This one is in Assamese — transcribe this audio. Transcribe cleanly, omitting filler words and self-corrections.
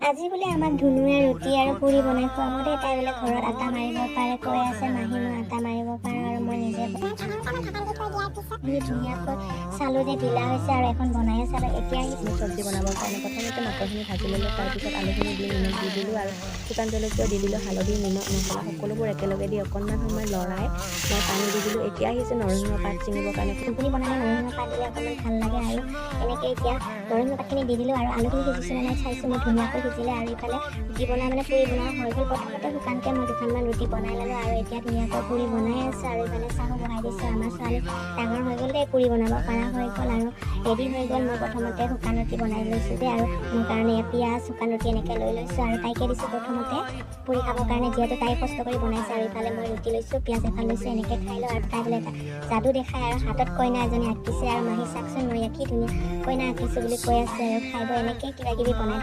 আজি বোলে আমাক ধুনুৱে ৰুটি আৰু পুৰি বনাই খুৱাব দেই। তাই বোলে ঘৰত আটা মাৰিব পাৰে কৈ আছে, মাহী মই আটা মাৰিব পাৰোঁ আৰু মই নিজে ধুনীয়াকৈ চালোঁ যে ঢিলা হৈছে আৰু এখন বনাই চালোঁ। এতিয়া মই চব্জি বনাবৰ কাৰণে প্ৰথমতে মাংসখিনি ভাজি ল'লোঁ, তাৰপিছত আলুখিনি দি নিমখ দি দিলোঁ আৰু শুকান জলকীয়াও দি দিলোঁ, হালধি নিমখ মছলা সকলোবোৰ একেলগে দি অকণমান সময় লৰাই মই পানী দি দিলোঁ। এতিয়া আহিছে নৰসিংহ পাত ছিঙিবৰ কাৰণে। পুৰি বনালে নৰসিংহ পাত দিলে অকণমান ভাল লাগে আৰু এনেকৈ এতিয়া নৰসিংহ পাতখিনি দি দিলোঁ আৰু আলুখিনি সিজিছে নাই চাইছোঁ মই, ধুনীয়াকৈ সিজিলে আৰু ইফালে ৰুটি বনাই পুৰি বনোৱা হৈ গ'ল। প্ৰথমতে শুকানকৈ মই দুখনমান ৰুটি বনাই ল'লোঁ আৰু এতিয়া ধুনীয়াকৈ পুৰি বনাই আছোঁ আৰু ইফালে চাহো বহাই দিছোঁ। আমাৰ ছোৱালী ডাঙৰ হৈ গ'ল দেই, পুৰি বনাব পৰা হৈ গ'ল আৰু ৰেডি হৈ গ'ল। মই প্ৰথমতে শুকান ৰুটি বনাই লৈছোঁ দেই আৰু মোৰ কাৰণে পিঁয়াজ শুকান ৰুটি এনেকৈ লৈ লৈছোঁ আৰু তাইকে দিছোঁ প্ৰথমতে পুৰি খাবৰ কাৰণে, যিহেতু তাই কষ্ট কৰি বনাইছে। আৰু ইফালে মই ৰুটি লৈছোঁ, পিঁয়াজ এখন লৈছোঁ, এনেকৈ খাই লওঁ। আৰু তাই বোলে এটা যাদু দেখায় আৰু হাতত কইনা এজনী আঁকিছে আৰু মাহী চাকচোন মই কি ধুনীয়া কইনা আঁকিছোঁ বুলি কৈ আছে আৰু খাই বৈ এনেকৈ কিবাকিবি বনাই